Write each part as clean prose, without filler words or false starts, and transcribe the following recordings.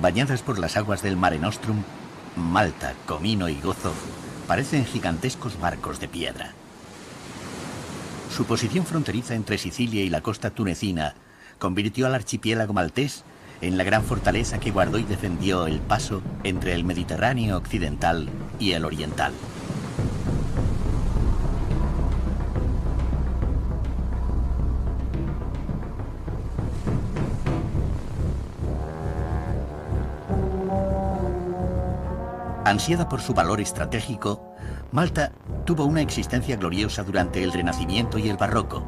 Bañadas por las aguas del Mare Nostrum, Malta, Comino y Gozo parecen gigantescos barcos de piedra. Su posición fronteriza entre Sicilia y la costa tunecina convirtió al archipiélago maltés en la gran fortaleza que guardó y defendió el paso entre el Mediterráneo occidental y el oriental. Ansiada por su valor estratégico, Malta tuvo una existencia gloriosa durante el Renacimiento y el Barroco,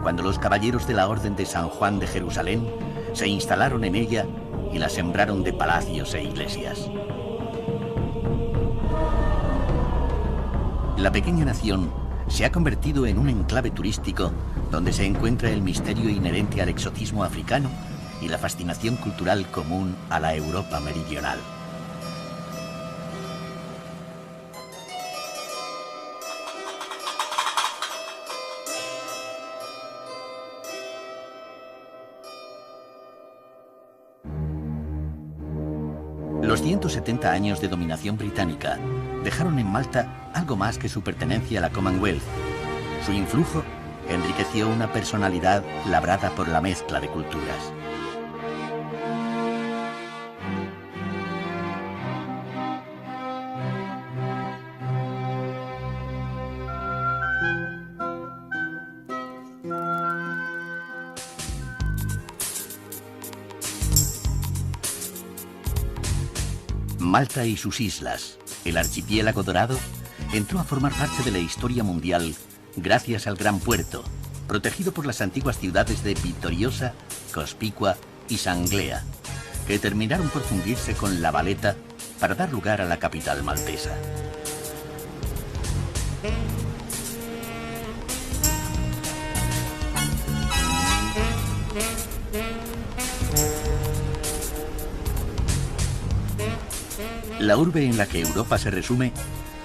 cuando los caballeros de la Orden de San Juan de Jerusalén se instalaron en ella y la sembraron de palacios e iglesias. La pequeña nación se ha convertido en un enclave turístico donde se encuentra el misterio inherente al exotismo africano y la fascinación cultural común a la Europa meridional. Los 170 años de dominación británica dejaron en Malta algo más que su pertenencia a la Commonwealth. Su influjo enriqueció una personalidad labrada por la mezcla de culturas. Malta y sus islas, el archipiélago dorado, entró a formar parte de la historia mundial gracias al Gran Puerto, protegido por las antiguas ciudades de Victoriosa, Cospicua y Sanglea, que terminaron por fundirse con La Valeta para dar lugar a la capital maltesa. La urbe en la que Europa se resume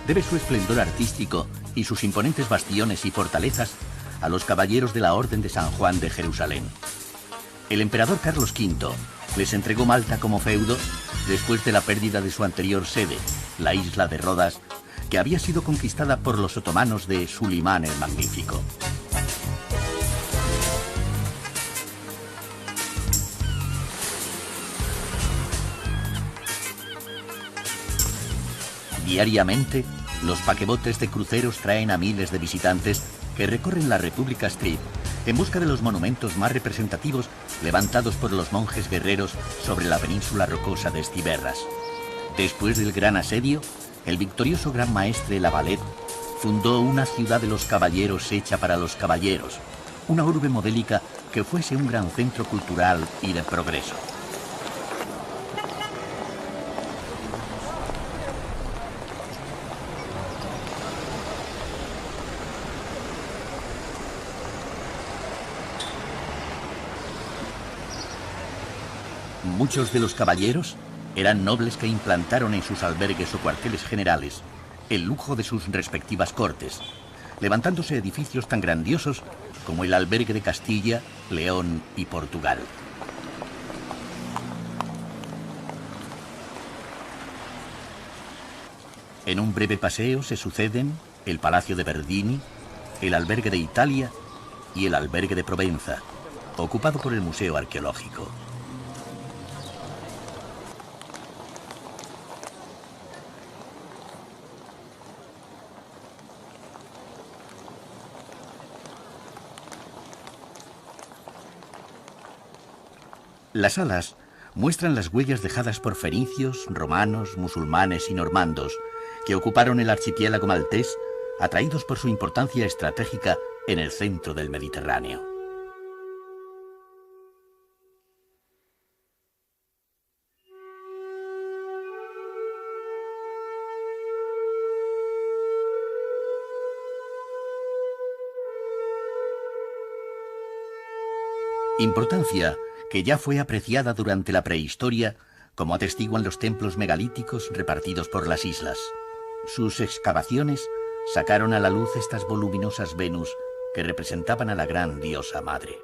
debe su esplendor artístico y sus imponentes bastiones y fortalezas a los caballeros de la Orden de San Juan de Jerusalén. El emperador Carlos V les entregó Malta como feudo después de la pérdida de su anterior sede, la isla de Rodas, que había sido conquistada por los otomanos de Sulimán el Magnífico. Diariamente, los paquebotes de cruceros traen a miles de visitantes que recorren la República Street en busca de los monumentos más representativos levantados por los monjes guerreros sobre la península rocosa de Estiberras. Después del gran asedio, el victorioso gran maestre La Valette fundó una ciudad de los caballeros hecha para los caballeros, una urbe modélica que fuese un gran centro cultural y de progreso. Muchos de los caballeros eran nobles que implantaron en sus albergues o cuarteles generales el lujo de sus respectivas cortes, levantándose edificios tan grandiosos como el albergue de Castilla, León y Portugal. En un breve paseo se suceden el Palacio de Verdini, el albergue de Italia y el albergue de Provenza, ocupado por el Museo Arqueológico. Las salas muestran las huellas dejadas por fenicios, romanos, musulmanes y normandos que ocuparon el archipiélago maltés, atraídos por su importancia estratégica en el centro del Mediterráneo. Importancia que ya fue apreciada durante la prehistoria, como atestiguan los templos megalíticos repartidos por las islas. Sus excavaciones sacaron a la luz estas voluminosas Venus que representaban a la gran diosa madre.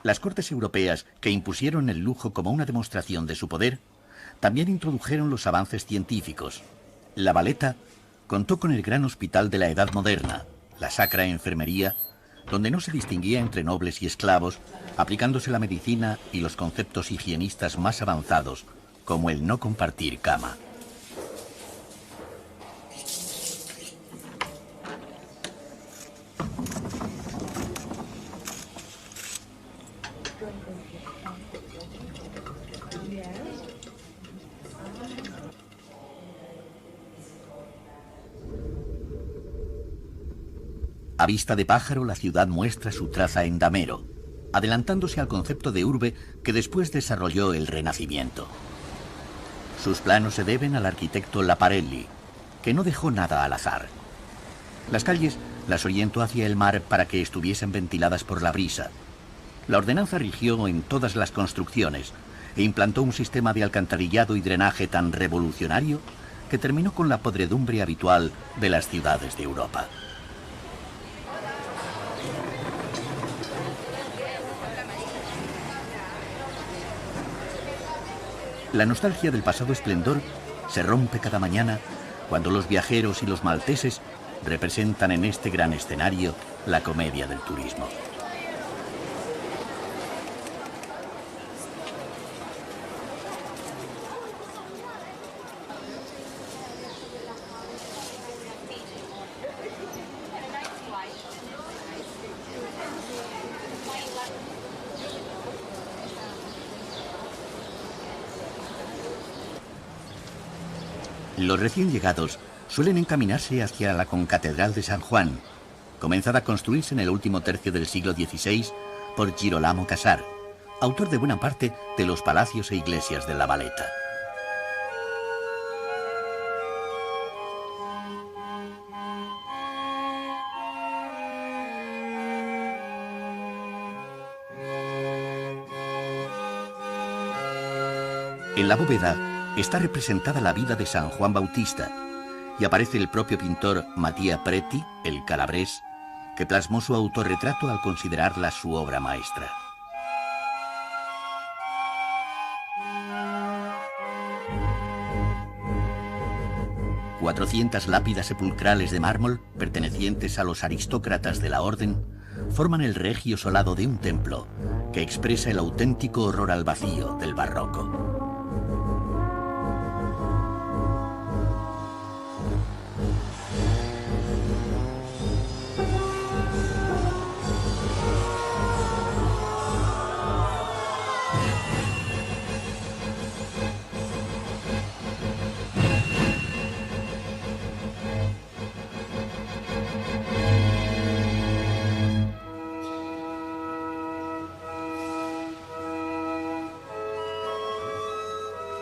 Las cortes europeas, que impusieron el lujo como una demostración de su poder, también introdujeron los avances científicos. La Valeta contó con el gran hospital de la Edad Moderna, la Sacra Enfermería, donde no se distinguía entre nobles y esclavos, aplicándose la medicina y los conceptos higienistas más avanzados, como el no compartir cama. A vista de pájaro, la ciudad muestra su traza en damero, adelantándose al concepto de urbe que después desarrolló el Renacimiento. Sus planos se deben al arquitecto Laparelli, que no dejó nada al azar. Las calles las orientó hacia el mar para que estuviesen ventiladas por la brisa. La ordenanza rigió en todas las construcciones e implantó un sistema de alcantarillado y drenaje tan revolucionario que terminó con la podredumbre habitual de las ciudades de Europa. La nostalgia del pasado esplendor se rompe cada mañana cuando los viajeros y los malteses representan en este gran escenario la comedia del turismo. Los recién llegados suelen encaminarse hacia la concatedral de San Juan, comenzada a construirse en el último tercio del siglo XVI por Girolamo Casar, autor de buena parte de los palacios e iglesias de la Valeta. En la bóveda está representada la vida de San Juan Bautista y aparece el propio pintor Mattia Preti, el calabrés, que plasmó su autorretrato al considerarla su obra maestra. Cuatrocientas lápidas sepulcrales de mármol, pertenecientes a los aristócratas de la orden, forman el regio solado de un templo que expresa el auténtico horror al vacío del barroco.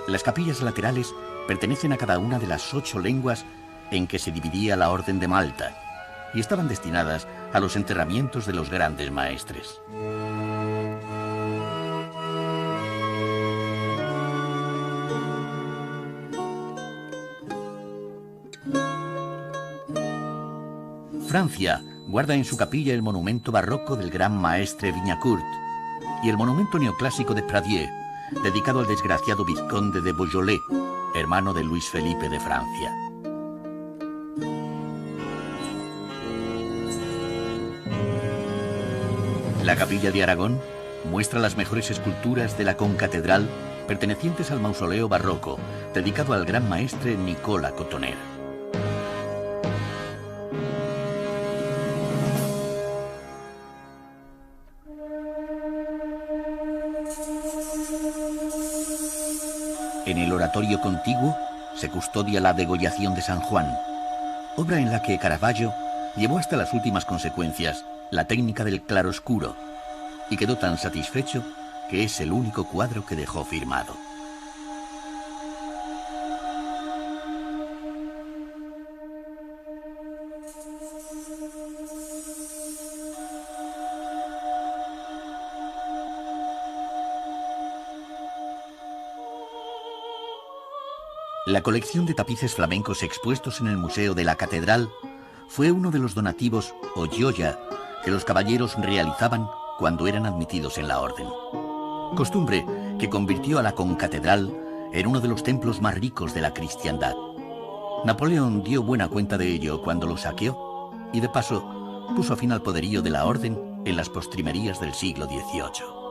Las capillas laterales pertenecen a cada una de las 8 lenguas en que se dividía la Orden de Malta y estaban destinadas a los enterramientos de los grandes maestres. Francia guarda en su capilla el monumento barroco del gran maestre Vignacourt y el monumento neoclásico de Pradier, dedicado al desgraciado vizconde de Beaujolais, hermano de Luis Felipe de Francia. La capilla de Aragón muestra las mejores esculturas de la concatedral pertenecientes al mausoleo barroco, dedicado al gran maestre Nicolas Cotonner. En el oratorio contiguo se custodia la degollación de San Juan, obra en la que Caravaggio llevó hasta las últimas consecuencias la técnica del claroscuro y quedó tan satisfecho que es el único cuadro que dejó firmado. La colección de tapices flamencos expuestos en el Museo de la Catedral fue uno de los donativos o gioia que los caballeros realizaban cuando eran admitidos en la orden. Costumbre que convirtió a la concatedral en uno de los templos más ricos de la cristiandad. Napoleón dio buena cuenta de ello cuando lo saqueó y de paso puso fin al poderío de la orden en las postrimerías del siglo XVIII.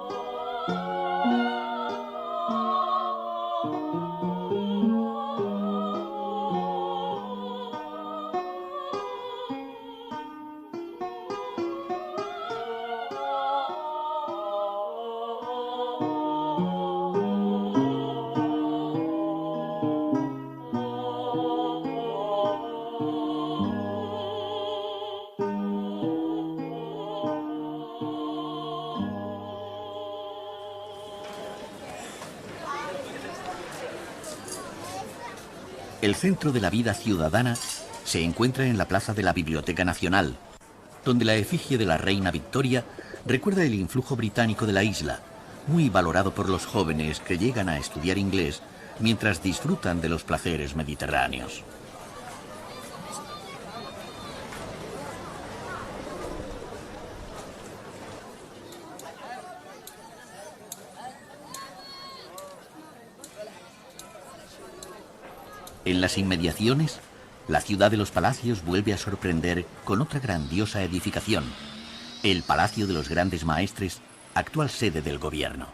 El centro de la vida ciudadana se encuentra en la plaza de la Biblioteca Nacional, donde la efigie de la reina Victoria recuerda el influjo británico de la isla, muy valorado por los jóvenes que llegan a estudiar inglés mientras disfrutan de los placeres mediterráneos. En las inmediaciones, la ciudad de los palacios vuelve a sorprender con otra grandiosa edificación, el Palacio de los Grandes Maestres, actual sede del gobierno.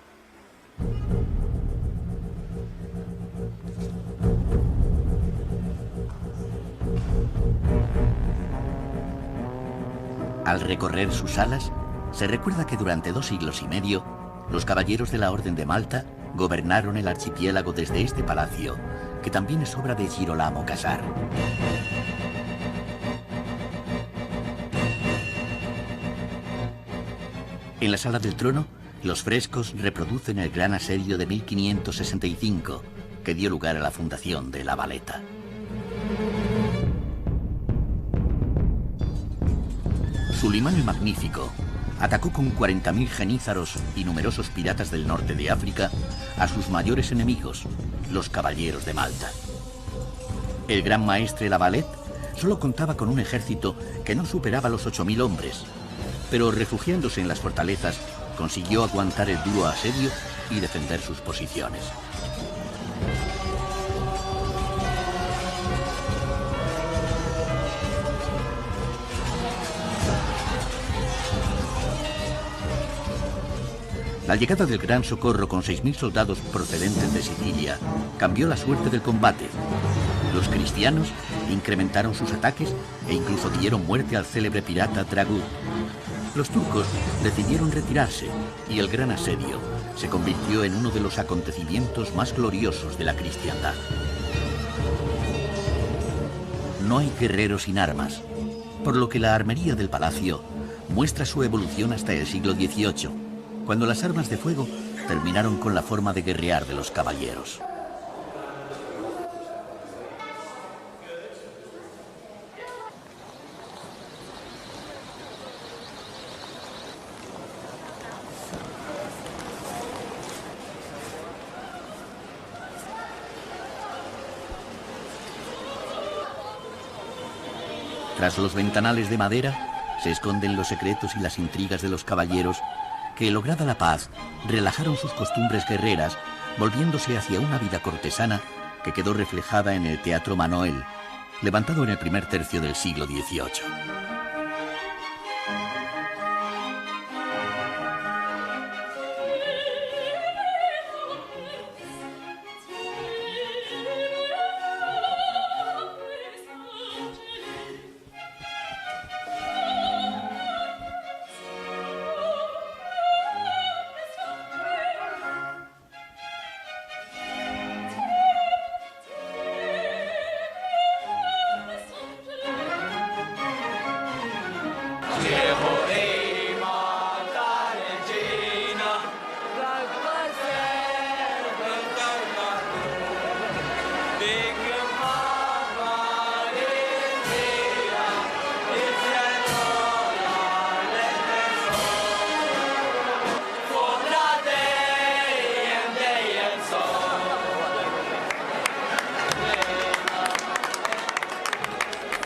Al recorrer sus salas, se recuerda que durante 2 siglos y medio, los caballeros de la Orden de Malta gobernaron el archipiélago desde este palacio, que también es obra de Girolamo Casar. En la Sala del Trono, los frescos reproducen el gran asedio de 1565, que dio lugar a la fundación de La Valeta. Sulimán el Magnífico atacó con 40.000 genízaros y numerosos piratas del norte de África a sus mayores enemigos, los caballeros de Malta. El gran maestre La Valette solo contaba con un ejército que no superaba los 8.000 hombres, pero refugiándose en las fortalezas consiguió aguantar el duro asedio y defender sus posiciones. La llegada del Gran Socorro con 6.000 soldados procedentes de Sicilia cambió la suerte del combate. Los cristianos incrementaron sus ataques e incluso dieron muerte al célebre pirata Dragut. Los turcos decidieron retirarse y el gran asedio se convirtió en uno de los acontecimientos más gloriosos de la cristiandad. No hay guerrero sin armas, por lo que la armería del palacio muestra su evolución hasta el siglo XVIII, cuando las armas de fuego terminaron con la forma de guerrear de los caballeros. Tras los ventanales de madera se esconden los secretos y las intrigas de los caballeros que, lograda la paz, relajaron sus costumbres guerreras, volviéndose hacia una vida cortesana que quedó reflejada en el Teatro Manoel, levantado en el primer tercio del siglo XVIII.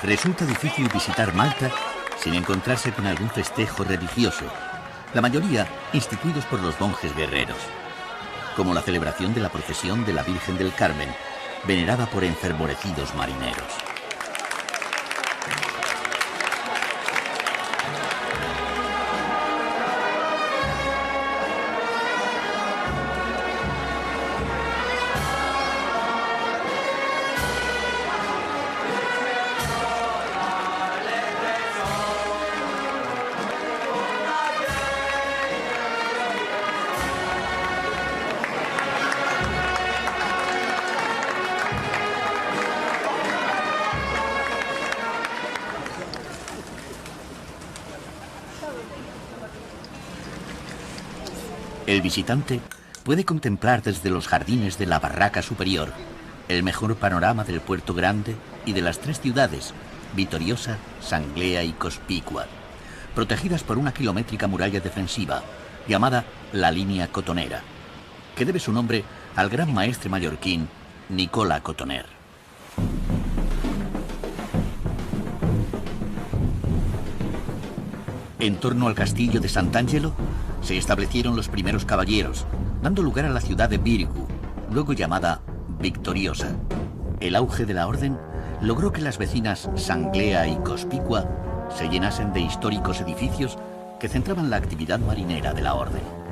Resulta difícil visitar Malta sin encontrarse con algún festejo religioso, la mayoría instituidos por los monjes guerreros, como la celebración de la procesión de la Virgen del Carmen, venerada por enfervorecidos marineros. El visitante puede contemplar desde los jardines de la barraca superior el mejor panorama del Puerto Grande y de las tres ciudades, Vitoriosa, Sanglea y Cospicua, protegidas por una kilométrica muralla defensiva llamada la Línea Cotonera, que debe su nombre al gran maestre mallorquín Nicola Cotoner. En torno al castillo de Sant'Angelo se establecieron los primeros caballeros, dando lugar a la ciudad de Virgu, luego llamada Victoriosa. El auge de la orden logró que las vecinas Sanglea y Cospicua se llenasen de históricos edificios que centraban la actividad marinera de la orden.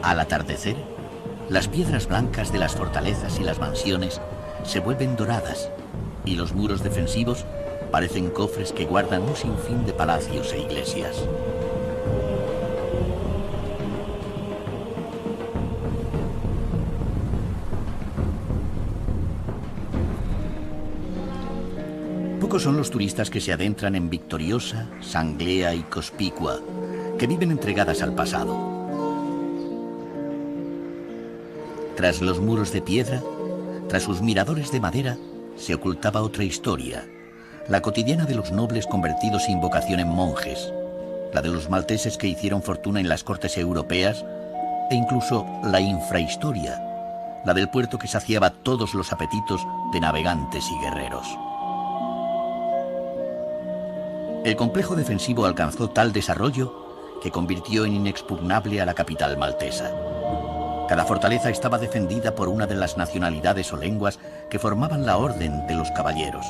Al atardecer, las piedras blancas de las fortalezas y las mansiones se vuelven doradas y los muros defensivos parecen cofres que guardan un sinfín de palacios e iglesias. Pocos son los turistas que se adentran en Victoriosa, Sanglea y Cospicua, que viven entregadas al pasado. Tras los muros de piedra, tras sus miradores de madera, se ocultaba otra historia, la cotidiana de los nobles convertidos sin vocación en monjes, la de los malteses que hicieron fortuna en las cortes europeas, e incluso la infrahistoria, la del puerto que saciaba todos los apetitos de navegantes y guerreros. El complejo defensivo alcanzó tal desarrollo que convirtió en inexpugnable a la capital maltesa. Cada fortaleza estaba defendida por una de las nacionalidades o lenguas que formaban la orden de los caballeros.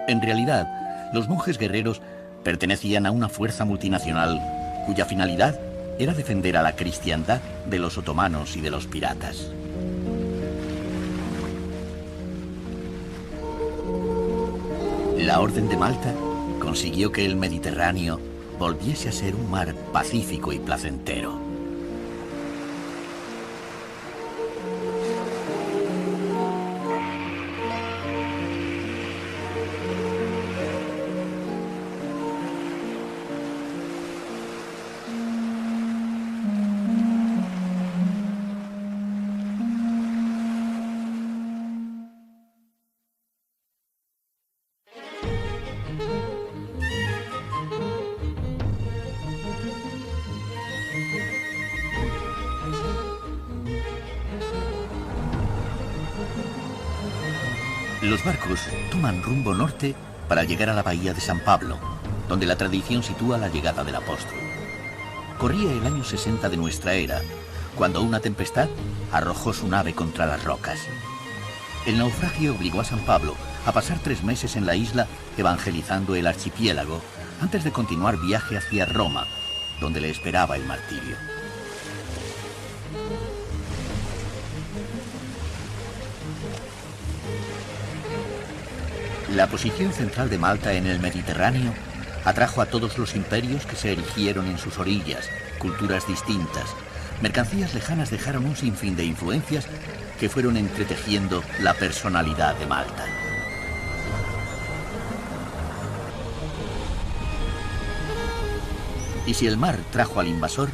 En realidad, los monjes guerreros pertenecían a una fuerza multinacional cuya finalidad era defender a la cristiandad de los otomanos y de los piratas. La Orden de Malta consiguió que el Mediterráneo volviese a ser un mar pacífico y placentero. Los barcos toman rumbo norte para llegar a la bahía de San Pablo, donde la tradición sitúa la llegada del apóstol. Corría el año 60 de nuestra era, cuando una tempestad arrojó su nave contra las rocas. El naufragio obligó a San Pablo a pasar 3 meses en la isla evangelizando el archipiélago antes de continuar viaje hacia Roma, donde le esperaba el martirio. La posición central de Malta en el Mediterráneo atrajo a todos los imperios que se erigieron en sus orillas, culturas distintas. Mercancías lejanas dejaron un sinfín de influencias que fueron entretejiendo la personalidad de Malta. Y si el mar trajo al invasor,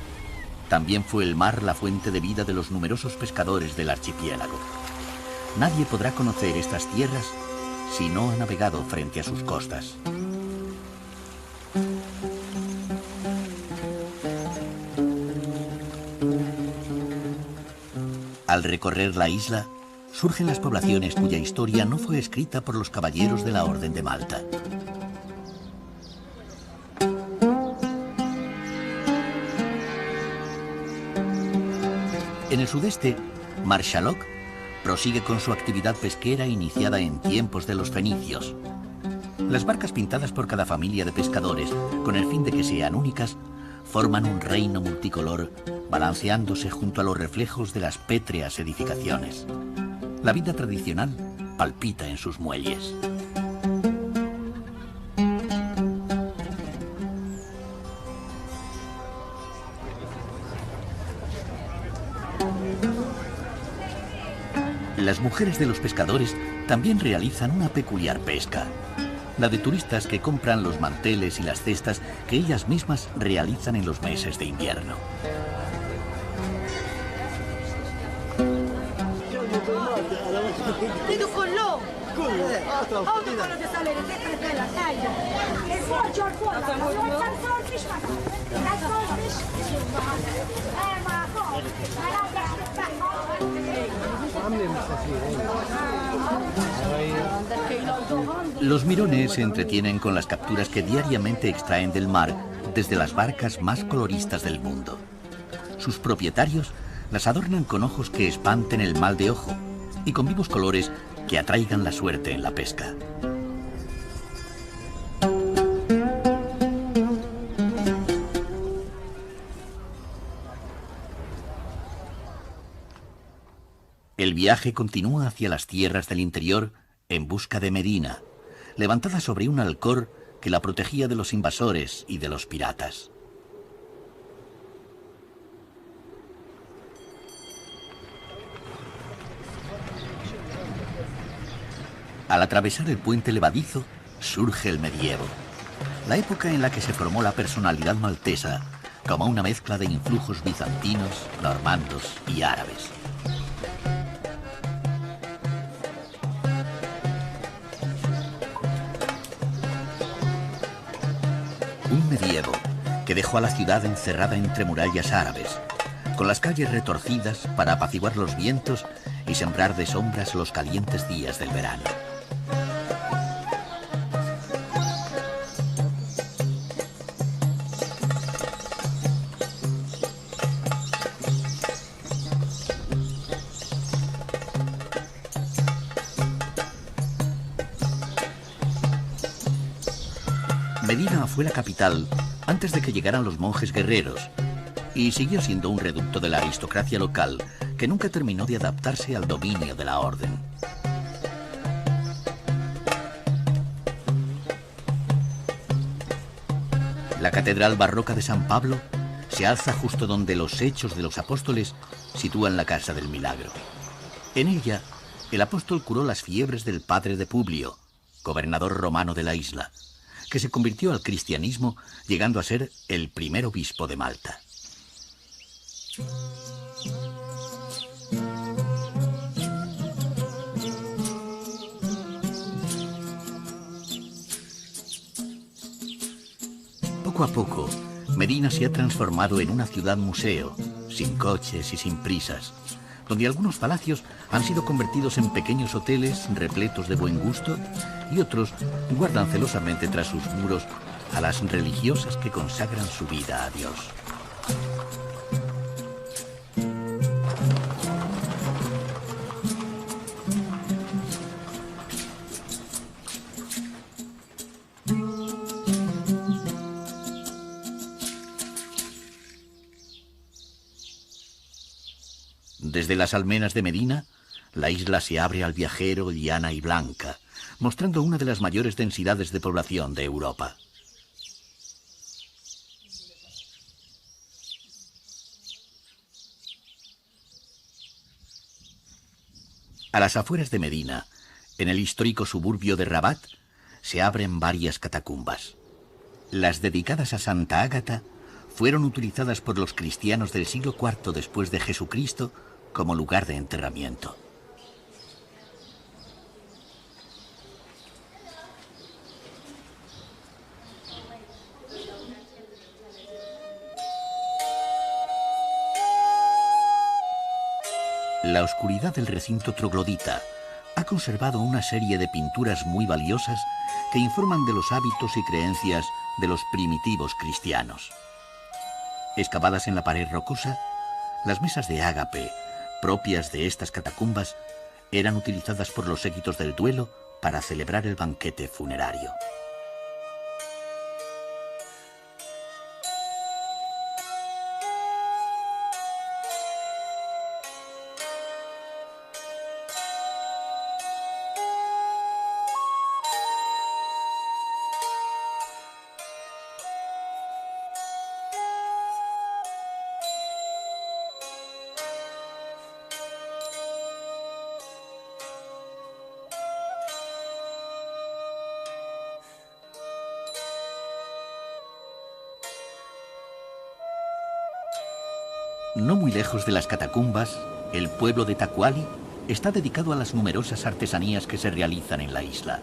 También fue el mar la fuente de vida de los numerosos pescadores del archipiélago. Nadie podrá conocer estas tierras si no ha navegado frente a sus costas. Al recorrer la isla, surgen las poblaciones cuya historia no fue escrita por los caballeros de la Orden de Malta. En el sudeste, Marshallok prosigue con su actividad pesquera iniciada en tiempos de los fenicios. Las barcas pintadas por cada familia de pescadores, con el fin de que sean únicas, forman un reino multicolor, balanceándose junto a los reflejos de las pétreas edificaciones. La vida tradicional palpita en sus muelles. Las mujeres de los pescadores también realizan una peculiar pesca, la de turistas que compran los manteles y las cestas que ellas mismas realizan en los meses de invierno. Los mirones se entretienen con las capturas que diariamente extraen del mar desde las barcas más coloristas del mundo. Sus propietarios las adornan con ojos que espanten el mal de ojo y con vivos colores que atraigan la suerte en la pesca. El viaje continúa hacia las tierras del interior en busca de Medina, levantada sobre un alcor que la protegía de los invasores y de los piratas. Al atravesar el puente levadizo, surge el medievo, la época en la que se formó la personalidad maltesa, como una mezcla de influjos bizantinos, normandos y árabes. Un medievo que dejó a la ciudad encerrada entre murallas árabes, con las calles retorcidas para apaciguar los vientos y sembrar de sombras los calientes días del verano. Medina fue la capital antes de que llegaran los monjes guerreros y siguió siendo un reducto de la aristocracia local que nunca terminó de adaptarse al dominio de la orden. La catedral barroca de San Pablo se alza justo donde los Hechos de los Apóstoles sitúan la Casa del Milagro. En ella, el apóstol curó las fiebres del padre de Publio, gobernador romano de la isla, que se convirtió al cristianismo, llegando a ser el primer obispo de Malta. Poco a poco, Medina se ha transformado en una ciudad museo, sin coches y sin prisas, donde algunos palacios han sido convertidos en pequeños hoteles repletos de buen gusto y otros guardan celosamente tras sus muros a las religiosas que consagran su vida a Dios. Desde las almenas de Medina, la isla se abre al viajero llana y blanca, mostrando una de las mayores densidades de población de Europa. A las afueras de Medina, en el histórico suburbio de Rabat, se abren varias catacumbas. Las dedicadas a Santa Ágata fueron utilizadas por los cristianos del siglo IV después de Jesucristo como lugar de enterramiento. La oscuridad del recinto troglodita ha conservado una serie de pinturas muy valiosas que informan de los hábitos y creencias de los primitivos cristianos. Excavadas en la pared rocosa, las mesas de ágape, propias de estas catacumbas, eran utilizadas por los séquitos del duelo para celebrar el banquete funerario. No muy lejos de las catacumbas, el pueblo de Tacuali está dedicado a las numerosas artesanías que se realizan en la isla.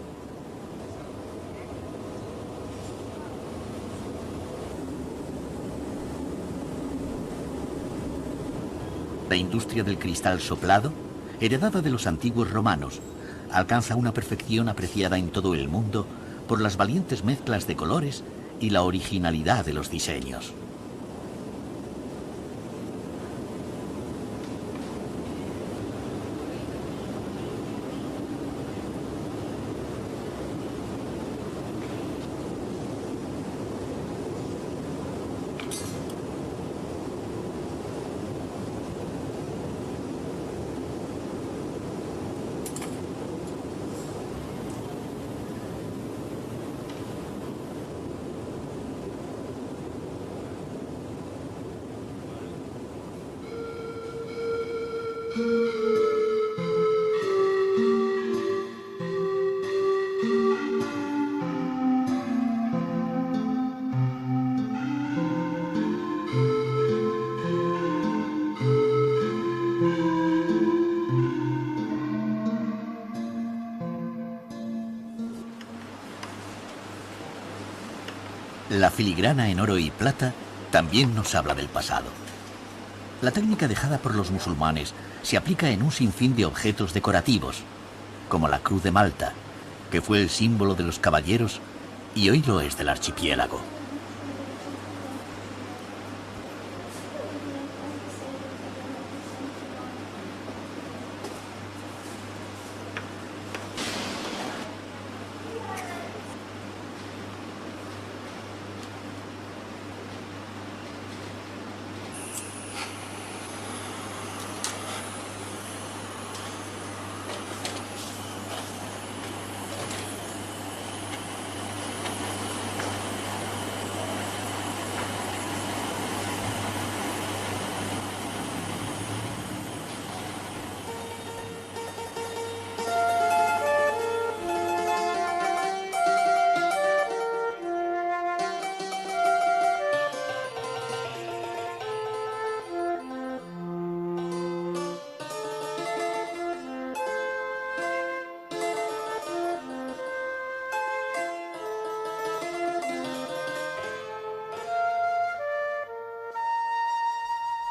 La industria del cristal soplado, heredada de los antiguos romanos, alcanza una perfección apreciada en todo el mundo por las valientes mezclas de colores y la originalidad de los diseños. La filigrana en oro y plata también nos habla del pasado. La técnica dejada por los musulmanes se aplica en un sinfín de objetos decorativos, como la Cruz de Malta, que fue el símbolo de los caballeros y hoy lo es del archipiélago.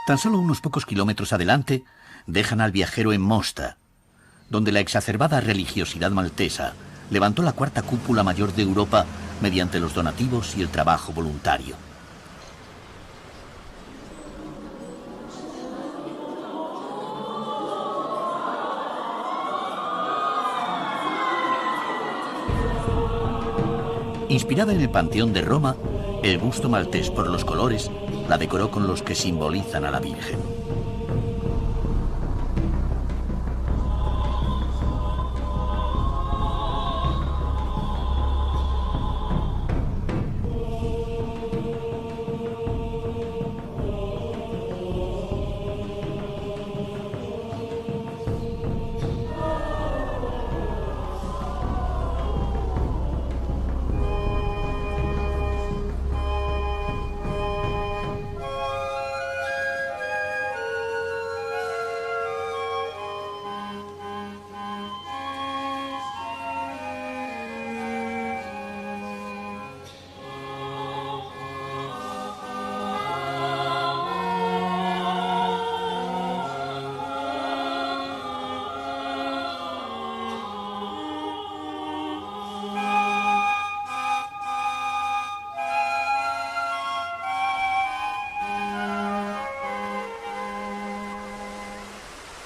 Tan solo unos pocos kilómetros adelante dejan al viajero en Mosta, donde la exacerbada religiosidad maltesa levantó la cuarta cúpula mayor de Europa mediante los donativos y el trabajo voluntario. Inspirada en el Panteón de Roma, el busto maltés por los colores la decoró con los que simbolizan a la Virgen.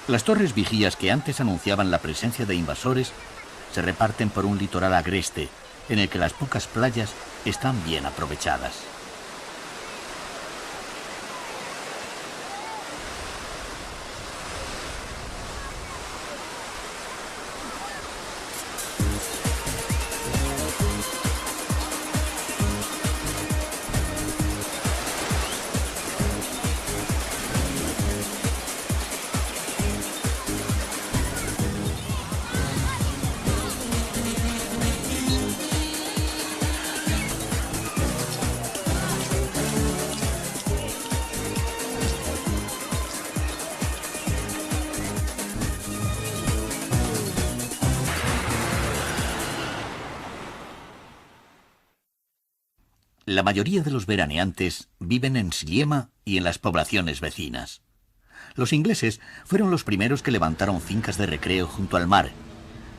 Las torres vigías que antes anunciaban la presencia de invasores se reparten por un litoral agreste, en el que las pocas playas están bien aprovechadas. La mayoría de los veraneantes viven en Sliema y en las poblaciones vecinas. Los ingleses fueron los primeros que levantaron fincas de recreo junto al mar,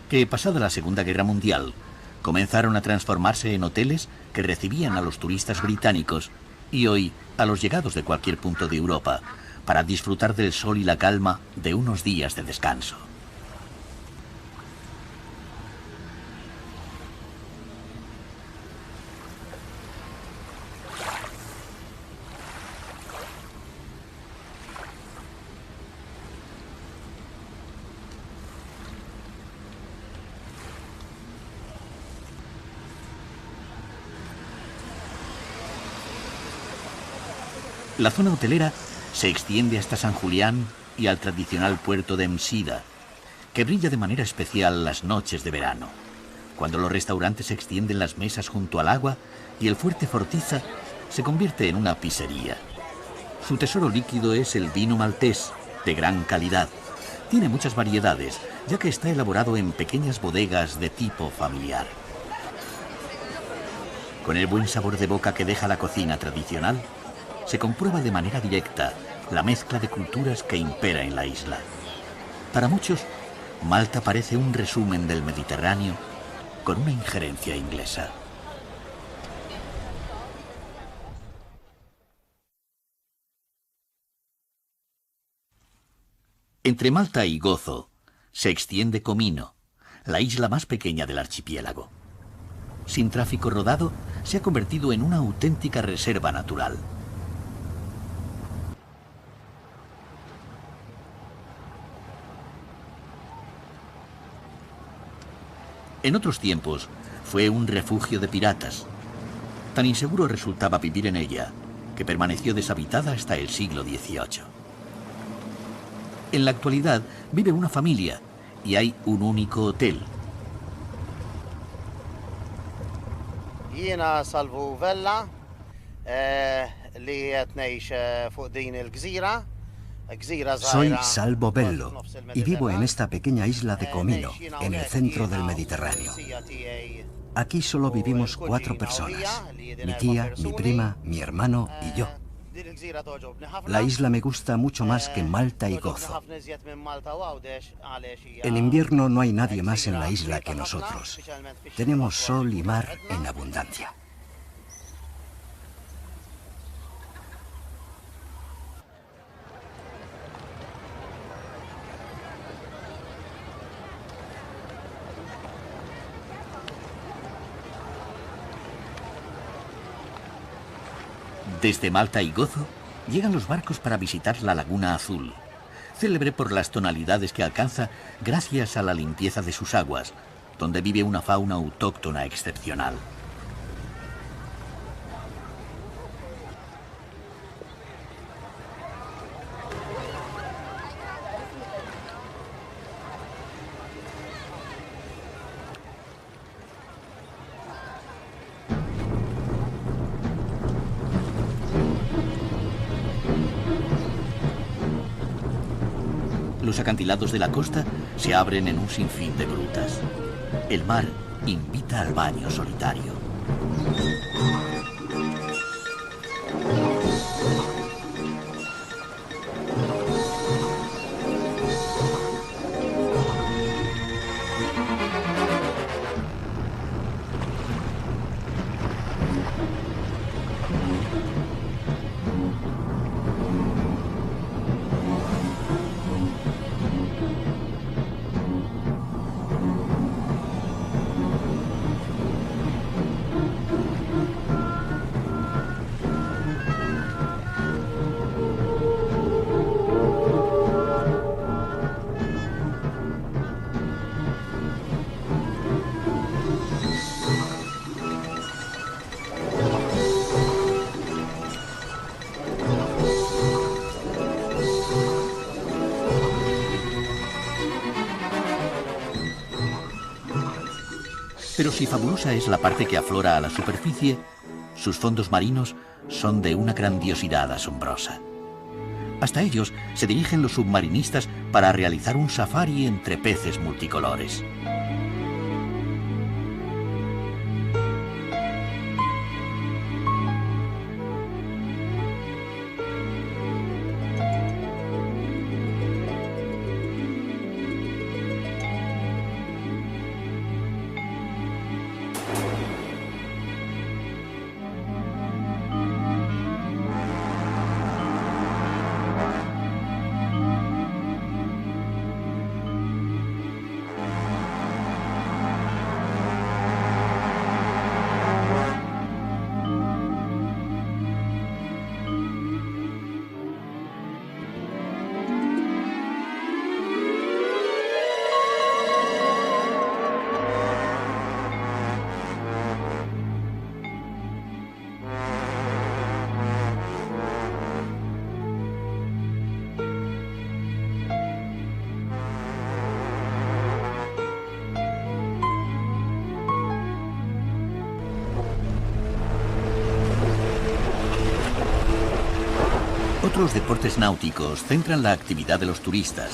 que pasada la Segunda Guerra Mundial comenzaron a transformarse en hoteles que recibían a los turistas británicos y hoy a los llegados de cualquier punto de Europa para disfrutar del sol y la calma de unos días de descanso. La zona hotelera se extiende hasta San Julián y al tradicional puerto de Msida, que brilla de manera especial las noches de verano, cuando los restaurantes extienden las mesas junto al agua y el fuerte Fortiza se convierte en una pizzería. Su tesoro líquido es el vino maltés, de gran calidad. Tiene muchas variedades, ya que está elaborado en pequeñas bodegas de tipo familiar. Con el buen sabor de boca que deja la cocina tradicional, se comprueba de manera directa la mezcla de culturas que impera en la isla. Para muchos, Malta parece un resumen del Mediterráneo con una injerencia inglesa. Entre Malta y Gozo se extiende Comino, la isla más pequeña del archipiélago. Sin tráfico rodado, se ha convertido en una auténtica reserva natural. En otros tiempos, fue un refugio de piratas. Tan inseguro resultaba vivir en ella, que permaneció deshabitada hasta el siglo XVIII. En la actualidad, vive una familia y hay un único hotel. Jiena Salvo Vella, li qed ngħix fuq din il-gżira. Soy Salvo Bello y vivo en esta pequeña isla de Comino, en el centro del Mediterráneo. Aquí solo vivimos 4 personas, mi tía, mi prima, mi hermano y yo. La isla me gusta mucho más que Malta y Gozo. En invierno no hay nadie más en la isla que nosotros. Tenemos sol y mar en abundancia. Desde Malta y Gozo llegan los barcos para visitar la Laguna Azul, célebre por las tonalidades que alcanza gracias a la limpieza de sus aguas, donde vive una fauna autóctona excepcional. Los acantilados de la costa se abren en un sinfín de grutas. El mar invita al baño solitario. Pero si fabulosa es la parte que aflora a la superficie, sus fondos marinos son de una grandiosidad asombrosa. Hasta ellos se dirigen los submarinistas para realizar un safari entre peces multicolores. Otros deportes náuticos centran la actividad de los turistas,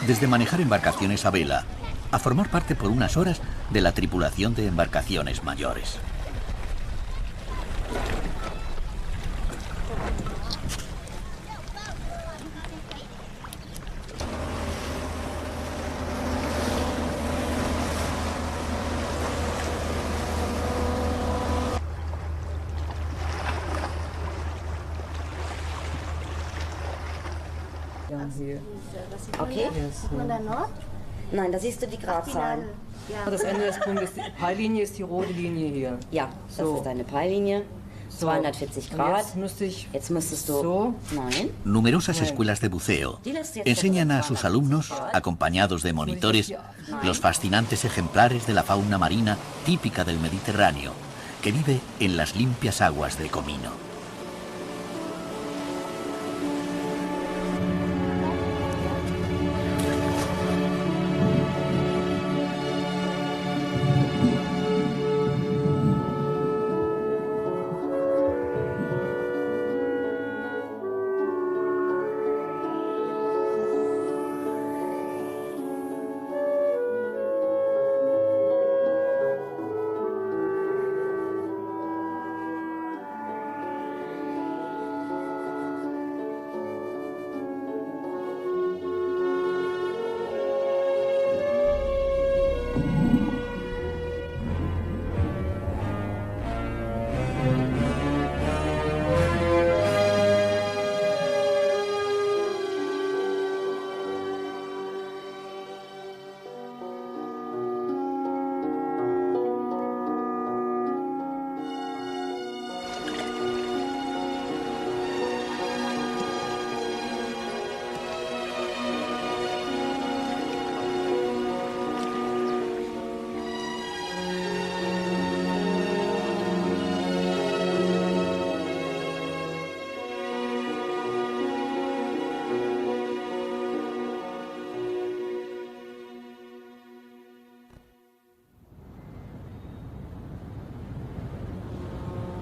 desde manejar embarcaciones a vela a formar parte por unas horas de la tripulación de embarcaciones mayores. Okay. Sieht man da Nord? Nein, da siehst du die Gradzahlen. Das Ende des Punktes, die Peillinie ist die rote Linie hier. Ja, das ist deine Peillinie. 240 Grad. Jetzt müsstest du... So. Nein. Numerosas escuelas de buceo enseñan a sus alumnos, acompañados de monitores, los fascinantes ejemplares de la fauna marina típica del Mediterráneo, que vive en las limpias aguas de Comino.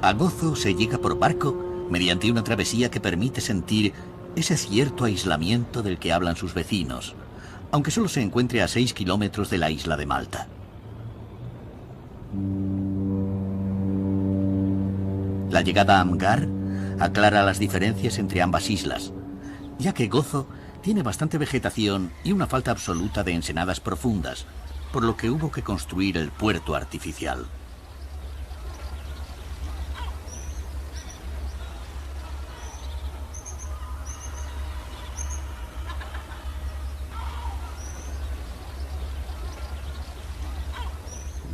A Gozo se llega por barco mediante una travesía que permite sentir ese cierto aislamiento del que hablan sus vecinos, aunque solo se encuentre a 6 kilómetros de la isla de Malta. La llegada a Amgar aclara las diferencias entre ambas islas, ya que Gozo tiene bastante vegetación y una falta absoluta de ensenadas profundas, por lo que hubo que construir el puerto artificial.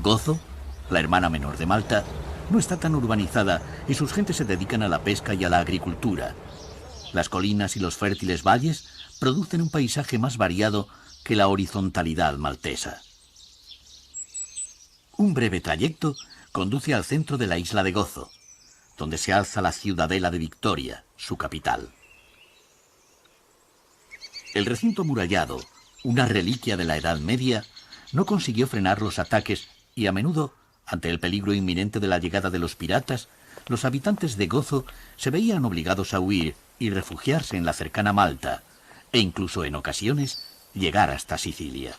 Gozo, la hermana menor de Malta, no está tan urbanizada y sus gentes se dedican a la pesca y a la agricultura. Las colinas y los fértiles valles producen un paisaje más variado que la horizontalidad maltesa. Un breve trayecto conduce al centro de la isla de Gozo, donde se alza la ciudadela de Victoria, su capital. El recinto amurallado, una reliquia de la Edad Media, no consiguió frenar los ataques y a menudo, ante el peligro inminente de la llegada de los piratas, los habitantes de Gozo se veían obligados a huir y refugiarse en la cercana Malta, e incluso en ocasiones llegar hasta Sicilia.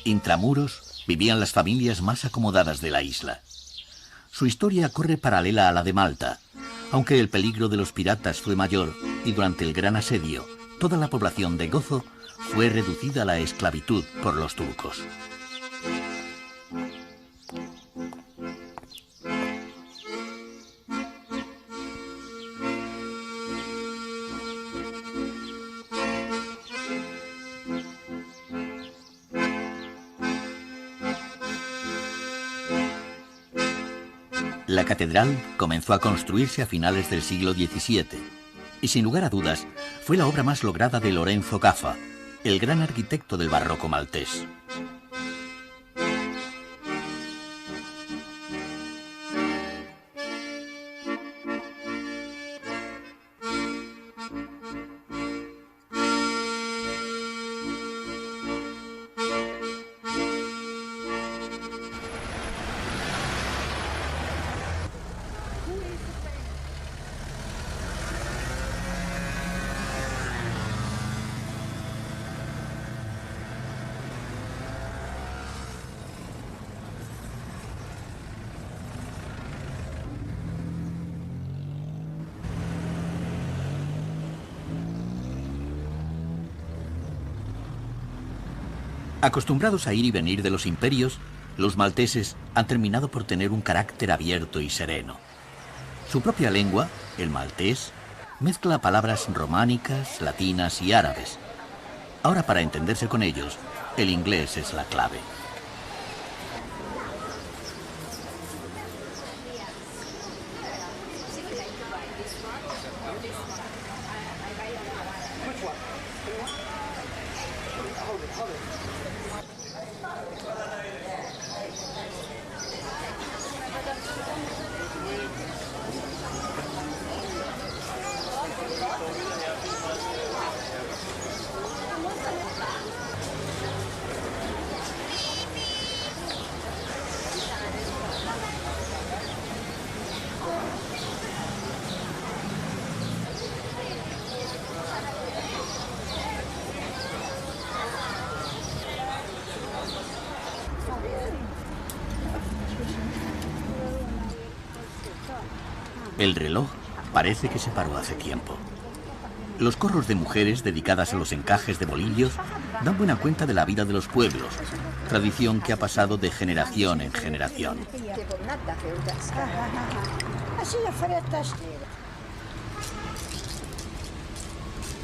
Intramuros vivían las familias más acomodadas de la isla. Su historia corre paralela a la de Malta, aunque el peligro de los piratas fue mayor y durante el gran asedio, toda la población de Gozo fue reducida a la esclavitud por los turcos. La catedral comenzó a construirse a finales del siglo XVII y sin lugar a dudas fue la obra más lograda de Lorenzo Caffa, el gran arquitecto del barroco maltés. Acostumbrados a ir y venir de los imperios, los malteses han terminado por tener un carácter abierto y sereno. Su propia lengua, el maltés, mezcla palabras románicas, latinas y árabes. Ahora, para entenderse con ellos, el inglés es la clave. El reloj parece que se paró hace tiempo. Los corros de mujeres dedicadas a los encajes de bolillos dan buena cuenta de la vida de los pueblos, tradición que ha pasado de generación en generación.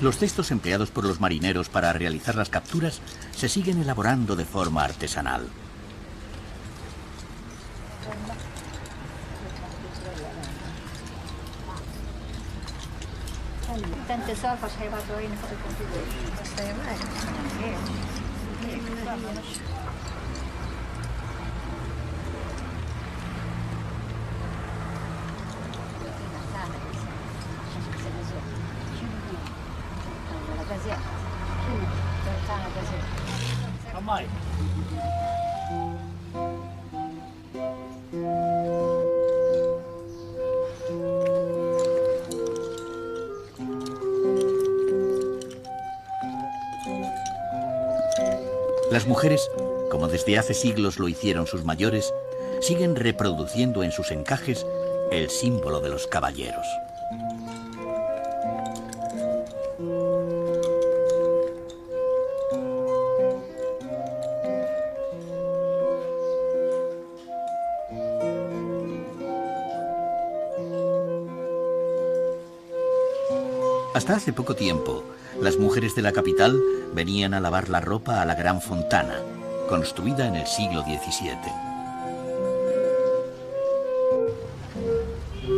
Los cestos empleados por los marineros para realizar las capturas se siguen elaborando de forma artesanal. Las mujeres, como desde hace siglos lo hicieron sus mayores, siguen reproduciendo en sus encajes el símbolo de los caballeros. Hasta hace poco tiempo, las mujeres de la capital venían a lavar la ropa a la Gran Fontana, construida en el siglo XVII.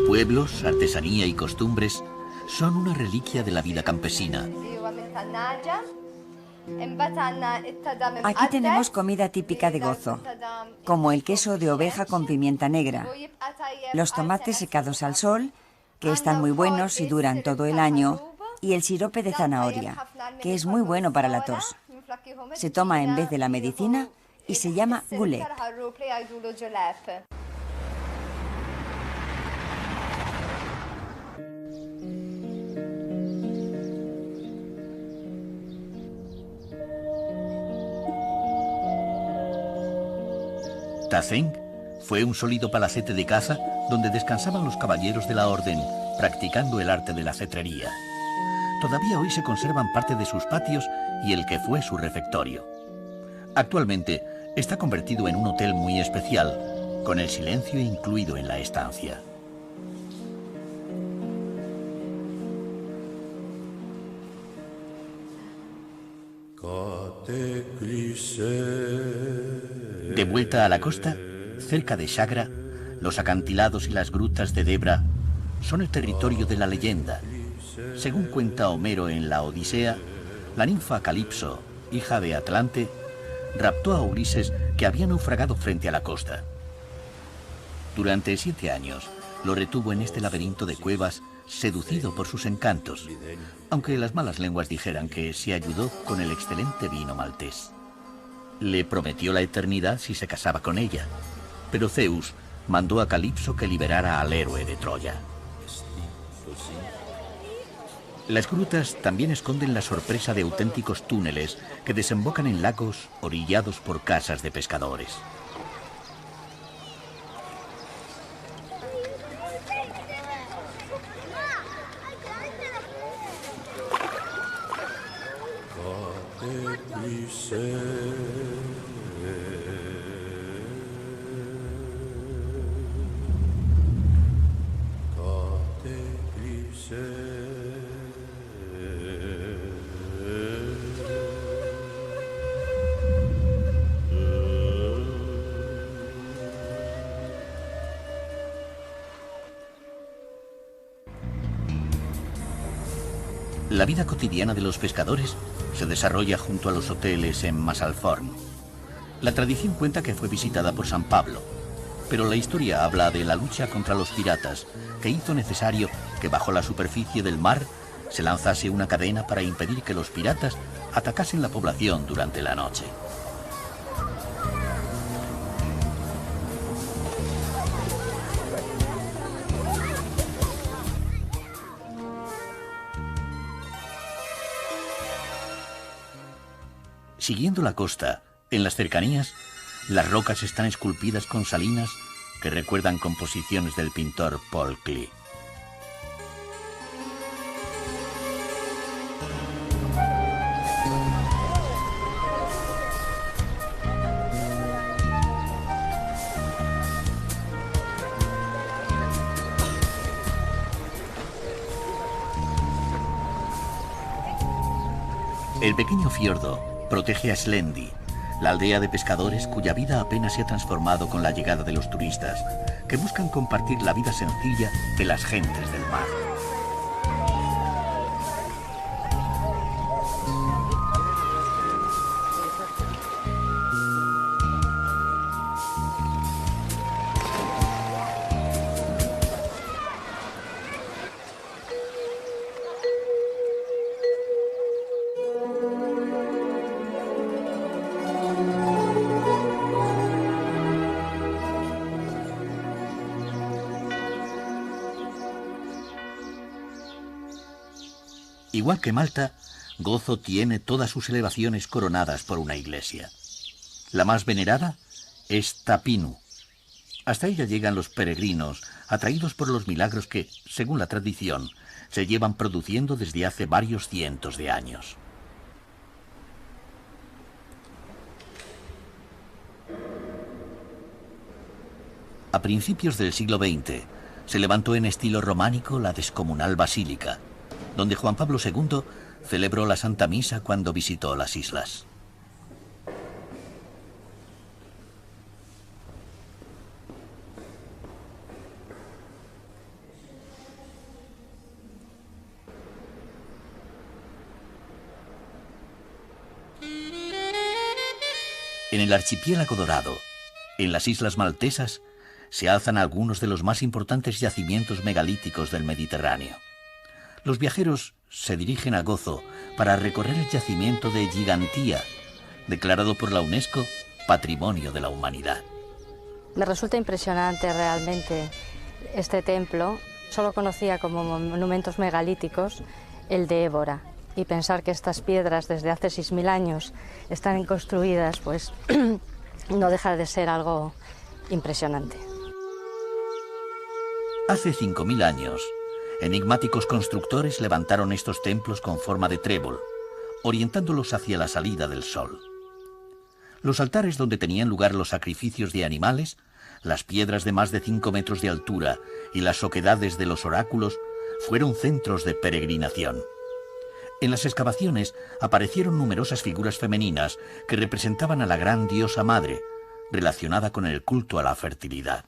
Pueblos, artesanía y costumbres son una reliquia de la vida campesina. Aquí tenemos comida típica de Gozo, como el queso de oveja con pimienta negra, los tomates secados al sol, que están muy buenos y duran todo el año, y el sirope de zanahoria, que es muy bueno para la tos. Se toma en vez de la medicina y se llama gulep. Tazeng fue un sólido palacete de caza donde descansaban los caballeros de la orden, practicando el arte de la cetrería. Todavía hoy se conservan parte de sus patios y el que fue su refectorio. Actualmente está convertido en un hotel muy especial, con el silencio incluido en la estancia. De vuelta a la costa, cerca de Chagra, los acantilados y las grutas de Debra son el territorio de la leyenda. Según cuenta Homero en la Odisea, la ninfa Calipso, hija de Atlante, raptó a Ulises, que había naufragado frente a la costa. Durante 7 años lo retuvo en este laberinto de cuevas, seducido por sus encantos, aunque las malas lenguas dijeran que se ayudó con el excelente vino maltés. Le prometió la eternidad si se casaba con ella, pero Zeus mandó a Calipso que liberara al héroe de Troya. Las grutas también esconden la sorpresa de auténticos túneles que desembocan en lagos orillados por casas de pescadores. La vida cotidiana de los pescadores se desarrolla junto a los hoteles en Masalforn. La tradición cuenta que fue visitada por San Pablo, pero la historia habla de la lucha contra los piratas, que hizo necesario que bajo la superficie del mar se lanzase una cadena para impedir que los piratas atacasen la población durante la noche. Siguiendo la costa, en las cercanías, las rocas están esculpidas con salinas que recuerdan composiciones del pintor Paul Klee. El pequeño fiordo protege a Slendi, la aldea de pescadores cuya vida apenas se ha transformado con la llegada de los turistas, que buscan compartir la vida sencilla de las gentes del mar. Igual que Malta, Gozo tiene todas sus elevaciones coronadas por una iglesia. La más venerada es Tapinu. Hasta ella llegan los peregrinos, atraídos por los milagros que, según la tradición, se llevan produciendo desde hace varios cientos de años. A principios del siglo XX, se levantó en estilo románico la descomunal basílica, donde Juan Pablo II celebró la Santa Misa cuando visitó las islas. En el archipiélago dorado, en las islas maltesas, se alzan algunos de los más importantes yacimientos megalíticos del Mediterráneo. Los viajeros se dirigen a Gozo para recorrer el yacimiento de Gigantía, declarado por la UNESCO Patrimonio de la Humanidad. Me resulta impresionante realmente este templo. Solo conocía como monumentos megalíticos el de Évora, y pensar que estas piedras desde hace 6.000 años están construidas, pues no deja de ser algo impresionante. Hace 5.000 años, enigmáticos constructores levantaron estos templos con forma de trébol, orientándolos hacia la salida del sol. Los altares donde tenían lugar los sacrificios de animales, las piedras de más de 5 metros de altura y las oquedades de los oráculos fueron centros de peregrinación. En las excavaciones aparecieron numerosas figuras femeninas que representaban a la gran diosa madre, relacionada con el culto a la fertilidad.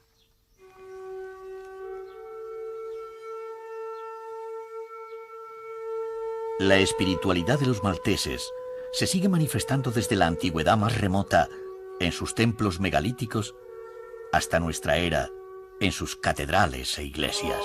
La espiritualidad de los malteses se sigue manifestando desde la antigüedad más remota en sus templos megalíticos hasta nuestra era en sus catedrales e iglesias.